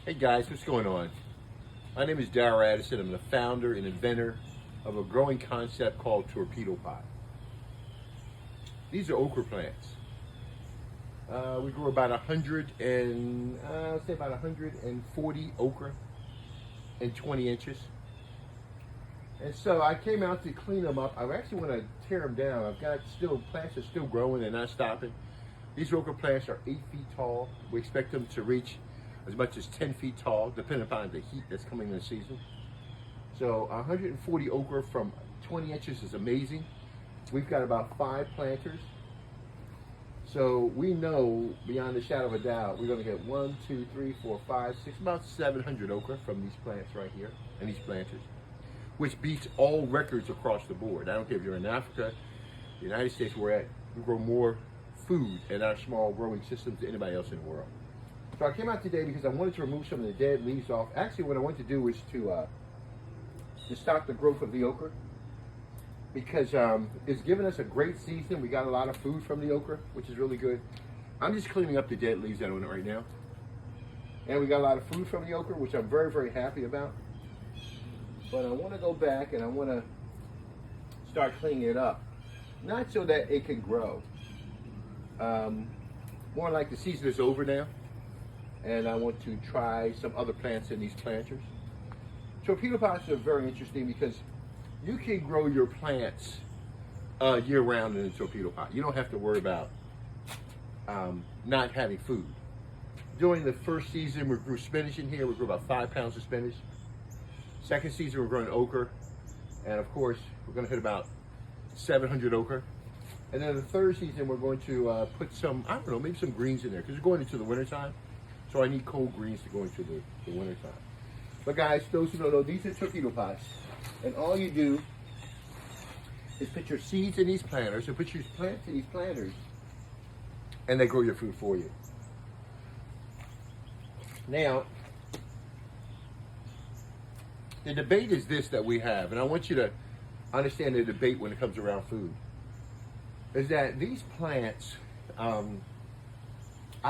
Hey guys, what's going on? My name is Darrell Addison. I'm the founder and inventor of a growing concept called Torpedopot. These are okra plants. We grow about 140 okra in 20 inches. And so I came out to clean them up. I actually want to tear them down. I've got plants are still growing, they're not stopping. These okra plants are 8 feet tall. We expect them to reach as much as 10 feet tall, depending upon the heat that's coming in the season. So 140 okra from 20 inches is amazing. We've got about 5 planters. So we know beyond a shadow of a doubt, we're gonna get 1, 2, 3, 4, 5, 6, about 700 okra from these plants right here and these planters, which beats all records across the board. I don't care if you're in Africa, the United States, we grow more food in our small growing systems than anybody else in the world. So I came out today because I wanted to remove some of the dead leaves off. Actually, what I wanted to do was to stop the growth of the okra, because it's given us a great season. We got a lot of food from the okra, which is really good. I'm just cleaning up the dead leaves that are on it right now. And we got a lot of food from the okra, which I'm very, very happy about. But I want to go back and I want to start cleaning it up. Not so that it can grow. More like the season is over now, and I want to try some other plants in these planters. Torpedopots are very interesting because you can grow your plants year round in a torpedo pot. You don't have to worry about not having food. During the first season, we grew spinach in here. We grew about 5 pounds of spinach. Second season, we're growing okra. And of course, we're gonna hit about 700 okra. And then the third season, we're going to put some, I don't know, maybe some greens in there, because we're going into the wintertime. So I need cold greens to go into the wintertime. But guys, those who don't know, these are torpedo pots. And all you do is put your seeds in these planters, and put your plants in these planters, and they grow your food for you. Now, the debate is this that we have, and I want you to understand the debate when it comes around food, is that these plants, I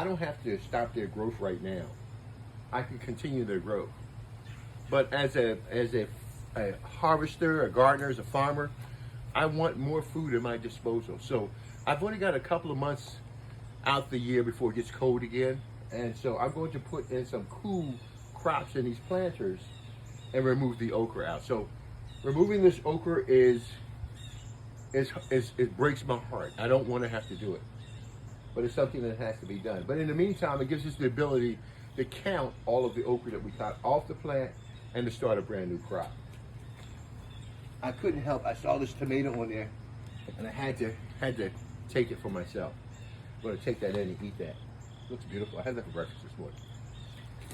don't have to stop their growth right now. I can continue their growth. But as a harvester, a gardener, as a farmer, I want more food at my disposal. So I've only got a couple of months out the year before it gets cold again. And so I'm going to put in some cool crops in these planters and remove the okra out. So removing this okra it breaks my heart. I don't want to have to do it, but it's something that has to be done. But in the meantime, it gives us the ability to count all of the okra that we got off the plant and to start a brand new crop. I couldn't help, I saw this tomato on there and I had to take it for myself. I'm gonna take that in and eat that. It looks beautiful. I had that for breakfast this morning.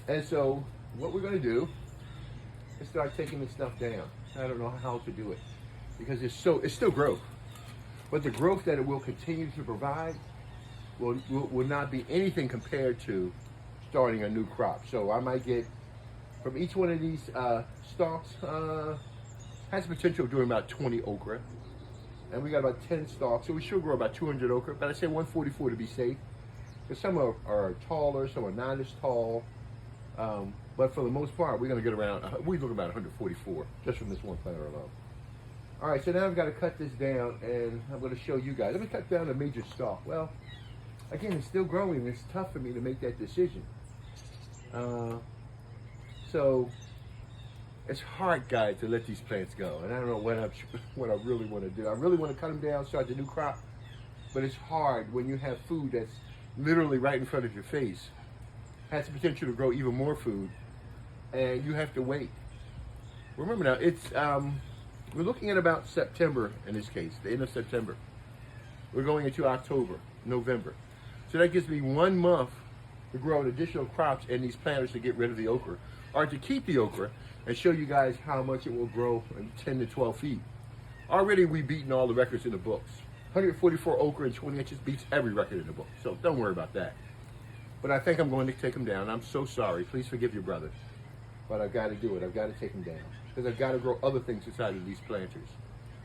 And so what we're gonna do is start taking this stuff down. I don't know how to do it, because it's still growth. But the growth that it will continue to provide will not be anything compared to starting a new crop. So I might get, from each one of these stalks, has the potential of doing about 20 okra. And we got about 10 stalks, so we should grow about 200 okra, but I say 144 to be safe. Because some are taller, some are not as tall. But for the most part, we're gonna get around, we look about 144, just from this one planter alone. All right, so now I've got to cut this down, and I'm going to show you guys. Let me cut down a major stalk. Well, again, it's still growing. It's tough for me to make that decision. So it's hard, guys, to let these plants go. And I don't know what I really want to do. I really want to cut them down, start the new crop. But it's hard when you have food that's literally right in front of your face. Has the potential to grow even more food, and you have to wait. Remember now, it's we're looking at about September in this case, the end of September. We're going into October, November. So that gives me 1 month to grow additional crops in these planters to get rid of the okra, or to keep the okra and show you guys how much it will grow in 10 to 12 feet. Already we've beaten all the records in the books. 144 okra in 20 inches beats every record in the book, so don't worry about that. But I think I'm going to take them down. I'm so sorry. Please forgive your brother. But I've got to do it. I've got to take them down, because I've got to grow other things inside of these planters.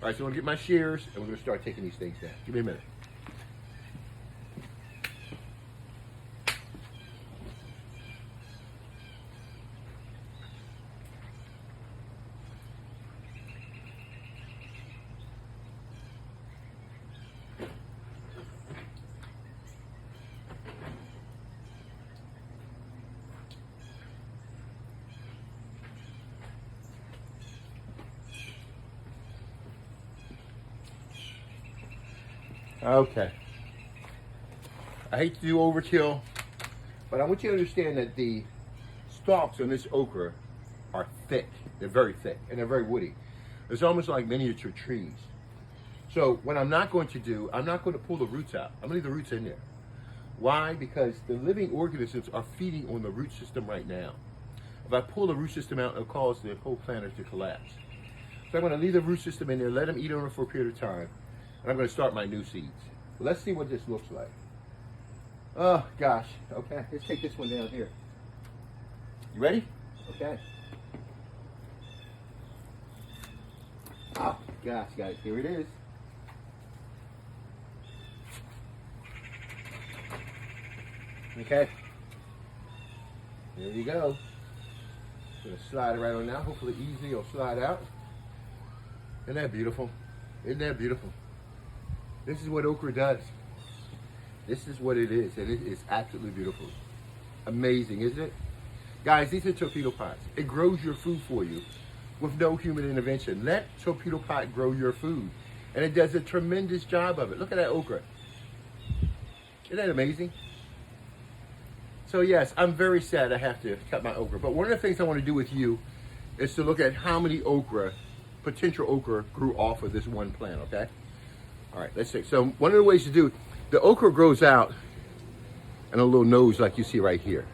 All right, so I'm going to get my shears, and we're going to start taking these things down. Give me a minute. Okay. I hate to do overkill, but I want you to understand that the stalks on this okra are thick. They're very thick and they're very woody. It's almost like miniature trees. So what I'm not going to do, I'm not going to pull the roots out. I'm going to leave the roots in there. Why? Because the living organisms are feeding on the root system right now. If I pull the root system out, it'll cause the whole plant to collapse. So I'm going to leave the root system in there, let them eat on it for a period of time, and I'm going to start my new seeds. Let's see what this looks like. Oh, gosh. Okay, let's take this one down here. You ready? Okay. Oh, gosh, guys, here it is. Okay. There you go. Gonna slide it right on now. Hopefully easy, it'll slide out. Isn't that beautiful? Isn't that beautiful? This is what okra does. This is what it is, and it is absolutely beautiful. Amazing, isn't it? Guys, these are Torpedopots. It grows your food for you with no human intervention. Let Torpedopot grow your food. And it does a tremendous job of it. Look at that okra. Isn't that amazing? So yes, I'm very sad I have to cut my okra. But one of the things I want to do with you is to look at how many potential okra grew off of this one plant, okay? All right, let's see. So one of the ways to do, the okra grows out in a little nose like you see right here.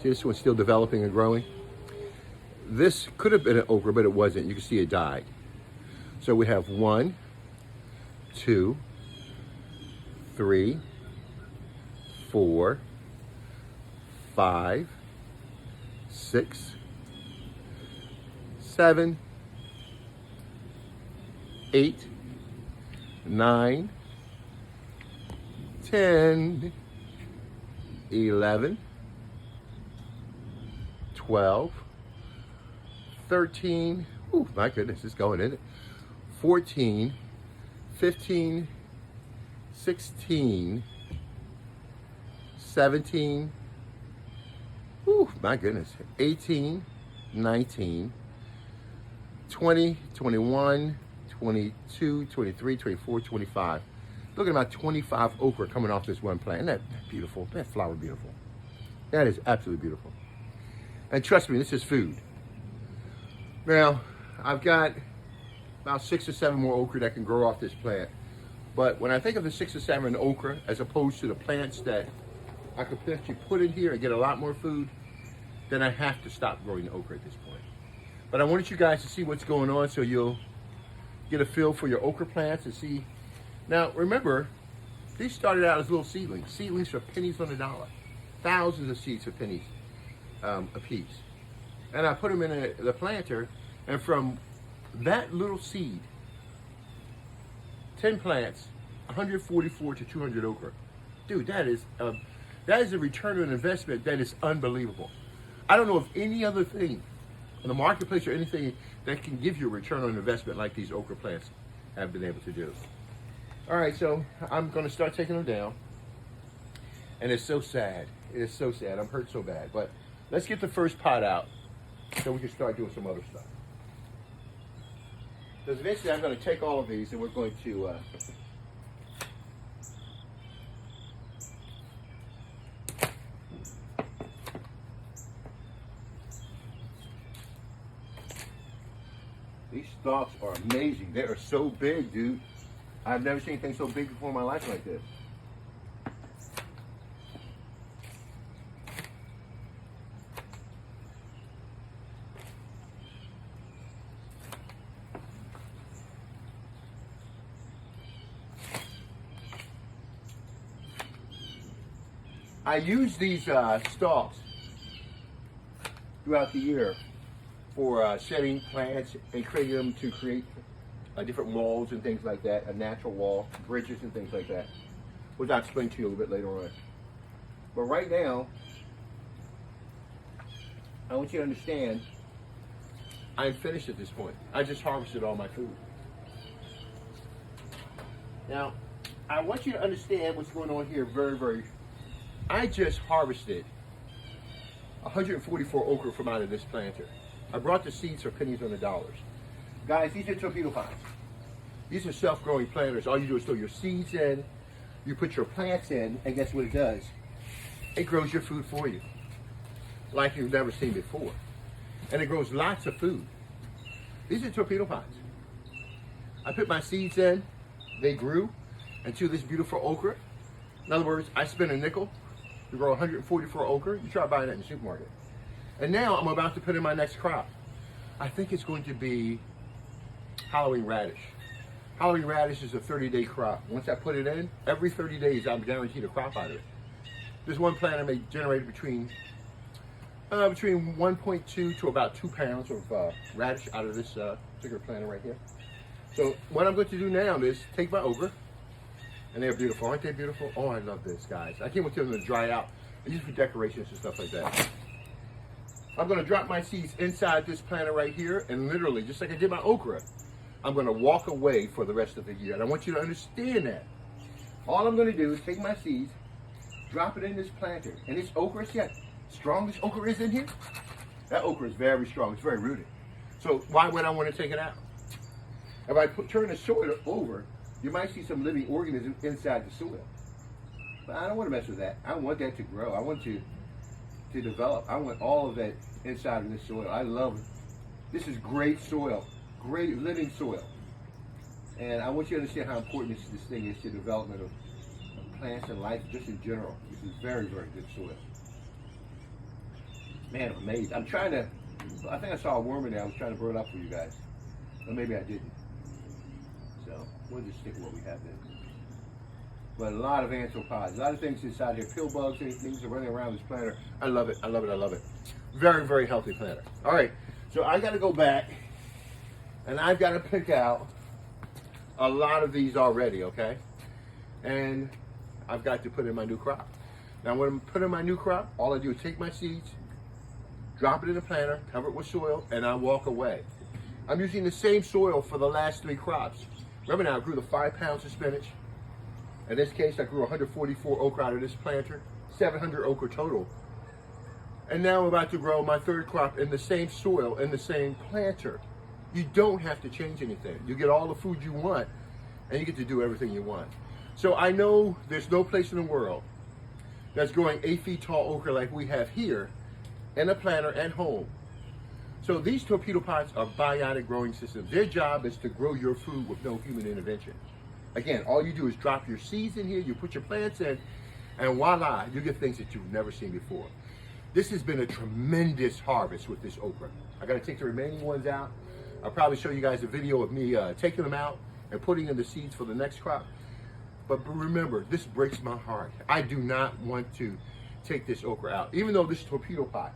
See, this one's still developing and growing. This could have been an okra, but it wasn't. You can see it died. So we have 1, 2, 3, 4, 5, 6, 7, 8, 9, 10, 11, 12, 13, oh my goodness, it's going in it, 14, 15, 16, 17, oh my goodness, 18, 19, 20, 21, 22, 23, 24, 25. Look at about 25 okra coming off this one plant. Isn't that beautiful? That flower beautiful. That is absolutely beautiful. And trust me, this is food. Now, I've got about 6 or 7 more okra that can grow off this plant. But when I think of the 6 or 7 okra, as opposed to the plants that I could potentially put in here and get a lot more food, then I have to stop growing the okra at this point. But I wanted you guys to see what's going on so you'll get a feel for your okra plants and see. Now, remember, these started out as little seedlings. Seedlings for pennies on the dollar. Thousands of seeds for pennies a piece. And I put them in the planter, and from that little seed, 10 plants, 144 to 200 okra. Dude, that is a return on investment that is unbelievable. I don't know of any other thing in the marketplace or anything that can give you a return on investment like these okra plants have been able to do. All right, so I'm going to start taking them down. And it's so sad. It is so sad. I'm hurt so bad. But let's get the first pot out so we can start doing some other stuff. Because eventually I'm going to take all of these and we're going to these stalks are amazing. They are so big, dude. I've never seen anything so big before in my life like this. I use these stalks throughout the year for setting plants and creating them to create different walls and things like that, a natural wall, bridges and things like that, which I'll explain to you a little bit later on. But right now, I want you to understand, I'm finished at this point. I just harvested all my food. Now, I want you to understand what's going on here I just harvested 144 okra from out of this planter. I brought the seeds for pennies on the dollars. Guys, these are Torpedopots. These are self-growing planters. All you do is throw your seeds in, you put your plants in, and guess what it does? It grows your food for you, like you've never seen before. And it grows lots of food. These are torpedo pots. I put my seeds in, they grew into this beautiful okra. In other words, I spent a nickel to grow 144 okra. You try buying that in the supermarket. And now I'm about to put in my next crop. I think it's going to be Halloween radish. Halloween radish is a 30-day crop. Once I put it in, every 30 days I'm guaranteed a crop out of it. This one planter may generate between 1.2 to about 2 pounds of radish out of this particular planter right here. So what I'm going to do now is take my okra, and they're beautiful. Aren't they beautiful? Oh, I love this, guys. I can't wait for them to dry out. I use it for decorations and stuff like that. I'm going to drop my seeds inside this planter right here, and literally, just like I did my okra, I'm going to walk away for the rest of the year. And I want you to understand that. All I'm going to do is take my seeds, drop it in this planter. And this okra, see how strong this okra is in here? That okra is very strong. It's very rooted. So why would I want to take it out? If I turn the soil over, you might see some living organisms inside the soil. But I don't want to mess with that. I want that to grow. I want to develop. I want all of that inside of this soil. I love it. This is great soil, great living soil. And I want you to understand how important this thing is to the development of plants and life just in general. This is very, very good soil. Man, I'm amazed. I think I saw a worm in there. I was trying to burn it up for you guys. Or maybe I didn't. So we'll just stick with what we have there. But a lot of anthropods, a lot of things inside here, pill bugs, things are running around this planter. I love it, I love it, I love it. Very, very healthy planter. All right, so I gotta go back and I've gotta pick out a lot of these already, okay? And I've got to put in my new crop. Now when I'm putting in my new crop, all I do is take my seeds, drop it in the planter, cover it with soil, and I walk away. I'm using the same soil for the last 3 crops. Remember now, I grew the 5 pounds of spinach. In this case, I grew 144 okra out of this planter, 700 okra total. And now I'm about to grow my 3rd crop in the same soil, in the same planter. You don't have to change anything. You get all the food you want, and you get to do everything you want. So I know there's no place in the world that's growing 8 feet tall okra like we have here, in a planter and home. So these torpedo pots are biotic growing systems. Their job is to grow your food with no human intervention. Again, all you do is drop your seeds in here, you put your plants in, and voila, you get things that you've never seen before. This has been a tremendous harvest with this okra. I gotta take the remaining ones out. I'll probably show you guys a video of me taking them out and putting in the seeds for the next crop. But remember, this breaks my heart. I do not want to take this okra out. Even though this torpedo pot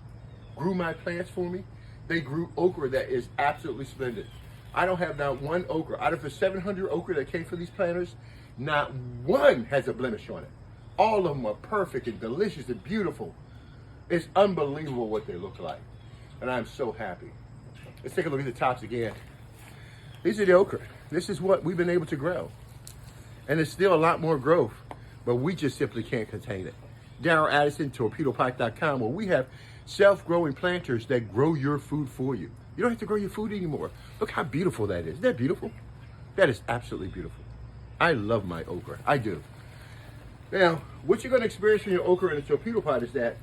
grew my plants for me, they grew okra that is absolutely splendid. I don't have not one okra. Out of the 700 okra that came from these planters, not one has a blemish on it. All of them are perfect and delicious and beautiful. It's unbelievable what they look like. And I'm so happy. Let's take a look at the tops again. These are the okra. This is what we've been able to grow. And there's still a lot more growth, but we just simply can't contain it. Darryl Addison, Torpedopot.com, where we have self-growing planters that grow your food for you. You don't have to grow your food anymore. Look how beautiful that is. Isn't that beautiful? That is absolutely beautiful. I love my okra. I do. Now, what you're going to experience from your okra in a torpedo pot is that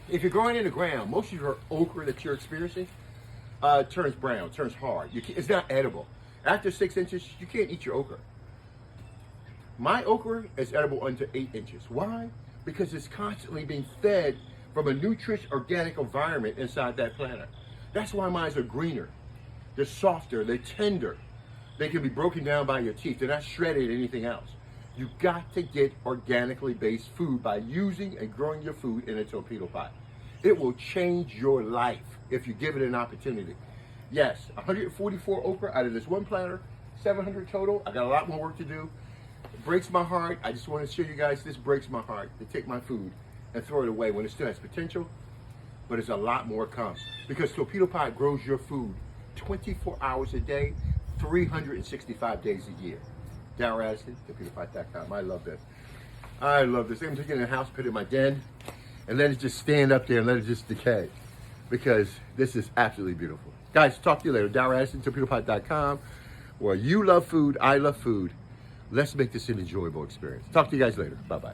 if you're growing in the ground, most of your okra that you're experiencing turns brown, turns hard. It's not edible. After 6 inches, you can't eat your okra. My okra is edible under 8 inches. Why? Because it's constantly being fed from a nutritious, organic environment inside that planter. That's why mine are greener. They're softer, they're tender. They can be broken down by your teeth. They're not shredded or anything else. You got to get organically based food by using and growing your food in a torpedo pot. It will change your life if you give it an opportunity. Yes, 144 okra out of this one planter, 700 total. I got a lot more work to do. It breaks my heart. I just want to show you guys this breaks my heart to take my food and throw it away when it still has potential. But it's a lot more comes because torpedo pot grows your food 24 hours a day, 365 days a year. Darryl Addison, Torpedopot.com. I love this. I love this. I'm taking it in the house, put it in my den, and let it just stand up there and let it just decay because this is absolutely beautiful. Guys, talk to you later. Darryl Addison, Torpedopot.com. Well, you love food. I love food. Let's make this an enjoyable experience. Talk to you guys later. Bye-bye.